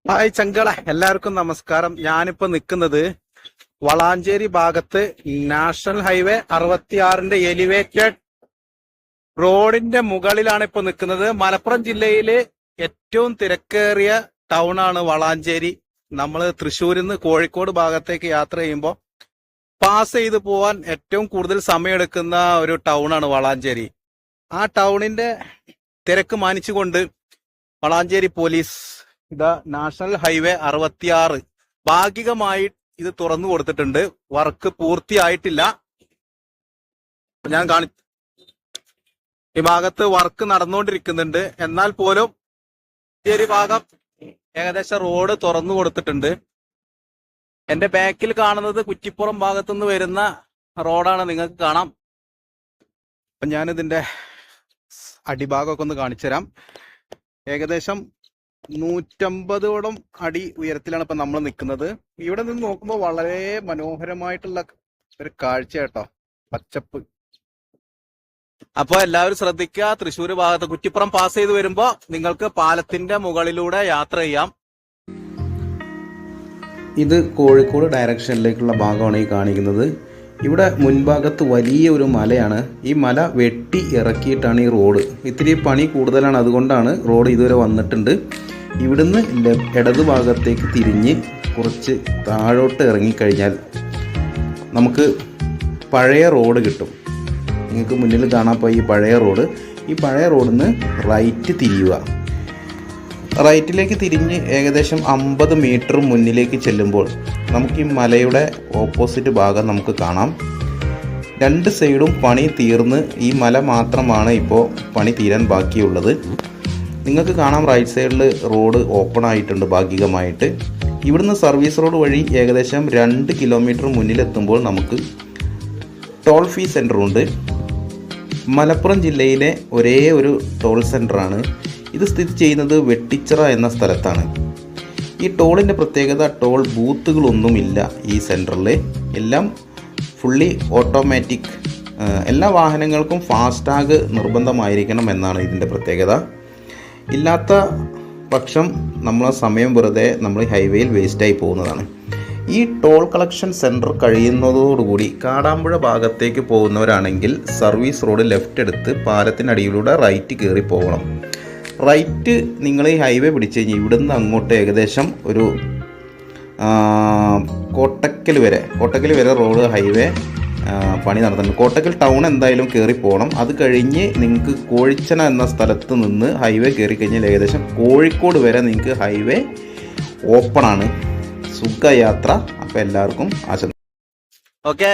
Hi ചങ്കള, എല്ലാവർക്കും നമസ്കാരം. ഞാനിപ്പോ നിൽക്കുന്നത് വളാഞ്ചേരി ഭാഗത്ത് നാഷണൽ ഹൈവേ 66 എലിവേറ്റഡ് റോഡിന്റെ മുകളിലാണ് ഇപ്പൊ നിൽക്കുന്നത്. മലപ്പുറം ജില്ലയിലെ ഏറ്റവും തിരക്കേറിയ ടൗൺ ആണ് വളാഞ്ചേരി. നമ്മൾ തൃശ്ശൂരിൽ നിന്ന് കോഴിക്കോട് ഭാഗത്തേക്ക് യാത്ര ചെയ്യുമ്പോൾ പാസ് ചെയ്ത് പോവാൻ ഏറ്റവും കൂടുതൽ സമയമെടുക്കുന്ന ഒരു ടൗൺ ആണ് വളാഞ്ചേരി. ആ ടൗണിന്റെ തിരക്ക് മാനിച്ചുകൊണ്ട് വളാഞ്ചേരി പോലീസ് ഇതാ നാഷണൽ ഹൈവേ 66 ഭാഗികമായി ഇത് തുറന്നു കൊടുത്തിട്ടുണ്ട്. വർക്ക് പൂർത്തിയായിട്ടില്ല. ഞാൻ ഈ ഭാഗത്ത് വർക്ക് നടന്നുകൊണ്ടിരിക്കുന്നുണ്ട്. എന്നാൽ പോലും ഈ ഒരു ഭാഗം ഏകദേശം റോഡ് തുറന്നു കൊടുത്തിട്ടുണ്ട്. എന്റെ ബാക്കിൽ കാണുന്നത് കുറ്റിപ്പുറം ഭാഗത്തുനിന്ന് വരുന്ന റോഡാണ്, നിങ്ങൾക്ക് കാണാം. അപ്പൊ ഞാനിതിന്റെ അടിഭാഗമൊക്കെ ഒന്ന് കാണിച്ചു തരാം. ഏകദേശം 150ഓളം അടി ഉയരത്തിലാണ് ഇപ്പൊ നമ്മൾ നിൽക്കുന്നത്. ഇവിടെ നിന്ന് നോക്കുമ്പോൾ വളരെ മനോഹരമായിട്ടുള്ള ഒരു കാഴ്ച കേട്ടോ, പച്ചപ്പ്. അപ്പൊ എല്ലാവരും ശ്രദ്ധിക്കുക. തൃശ്ശൂർ ഭാഗത്ത് കുറ്റിപ്പുറം പാസ് ചെയ്ത് വരുമ്പോ നിങ്ങൾക്ക് പാലത്തിന്റെ മുകളിലൂടെ യാത്ര ചെയ്യാം. ഇത് കോഴിക്കോട് ഡയറക്ഷനിലേക്കുള്ള ഭാഗമാണ് ഈ കാണിക്കുന്നത്. ഇവിടെ മുൻഭാഗത്ത് വലിയ ഒരു മലയാണ്. ഈ മല വെട്ടി ഇറക്കിയിട്ടാണ് ഈ റോഡ്. ഇത്തിരി പണി കൂടുതലാണ്, അതുകൊണ്ടാണ് റോഡ് ഇതുവരെ വന്നിട്ടുണ്ട്. ഇവിടുന്ന് ഇടതുഭാഗത്തേക്ക് തിരിഞ്ഞ് കുറച്ച് താഴോട്ട് ഇറങ്ങിക്കഴിഞ്ഞാൽ നമുക്ക് പഴയ റോഡ് കിട്ടും. നിങ്ങൾക്ക് മുന്നിൽ കാണാൻ ഈ പഴയ റോഡ്. ഈ പഴയ റോഡിൽ നിന്ന് റൈറ്റ് തിരിയുക. റൈറ്റിലേക്ക് തിരിഞ്ഞ് ഏകദേശം 50 മീറ്റർ മുന്നിലേക്ക് ചെല്ലുമ്പോൾ നമുക്ക് ഈ മലയുടെ ഓപ്പോസിറ്റ് ഭാഗം നമുക്ക് കാണാം. രണ്ട് സൈഡും പണി തീർന്ന് ഈ മല മാത്രമാണ് ഇപ്പോൾ പണി തീരാൻ ബാക്കിയുള്ളത്. നിങ്ങൾക്ക് കാണാം റൈറ്റ് സൈഡിൽ റോഡ് ഓപ്പൺ ആയിട്ടുണ്ട് ഭാഗികമായിട്ട്. ഇവിടുന്ന് സർവീസ് റോഡ് വഴി ഏകദേശം 2 കിലോമീറ്റർ മുന്നിലെത്തുമ്പോൾ നമുക്ക് ടോൾ ഫീ സെൻ്ററുണ്ട്. മലപ്പുറം ജില്ലയിലെ ഒരേ ഒരു ടോൾ സെൻ്ററാണ്. ഇത് സ്ഥിതി ചെയ്യുന്നത് വെട്ടിച്ചിറ എന്ന സ്ഥലത്താണ്. ഈ ടോളിൻ്റെ പ്രത്യേകത, ടോൾ ബൂത്തുകളൊന്നുമില്ല ഈ സെൻറ്ററിൽ. എല്ലാം ഫുള്ളി ഓട്ടോമാറ്റിക്. എല്ലാ വാഹനങ്ങൾക്കും ഫാസ്ടാഗ് നിർബന്ധമായിരിക്കണം എന്നാണ് ഇതിൻ്റെ പ്രത്യേകത. ഇല്ലാത്ത പക്ഷം നമ്മളെ സമയം വെറുതെ നമ്മൾ ഹൈവേയിൽ വേസ്റ്റായി പോകുന്നതാണ്. ഈ ടോൾ കളക്ഷൻ സെൻറ്റർ കഴിയുന്നതോടുകൂടി കാടാമ്പുഴ ഭാഗത്തേക്ക് പോകുന്നവരാണെങ്കിൽ സർവീസ് റോഡ് ലെഫ്റ്റ് എടുത്ത് പാലത്തിനടിയിലൂടെ റൈറ്റ് കയറി പോകണം. റൈറ്റ് നിങ്ങൾ ഈ ഹൈവേ പിടിച്ച് കഴിഞ്ഞാൽ ഇവിടുന്ന് അങ്ങോട്ട് ഏകദേശം ഒരു കോട്ടക്കൽ വരെ റോഡ് ഹൈവേ പണി നടത്തുന്നുണ്ട്. കോട്ടക്കൽ ടൗൺ എന്തായാലും കയറി പോകണം. അത് കഴിഞ്ഞ് നിങ്ങൾക്ക് കോഴിച്ചന എന്ന സ്ഥലത്ത് നിന്ന് ഹൈവേ കയറി കഴിഞ്ഞാൽ ഏകദേശം കോഴിക്കോട് വരെ നിങ്ങൾക്ക് ഹൈവേ ഓപ്പണാണ്. സുഖയാത്ര. അപ്പോൾ എല്ലാവർക്കും ആശംസ. ഓക്കെ.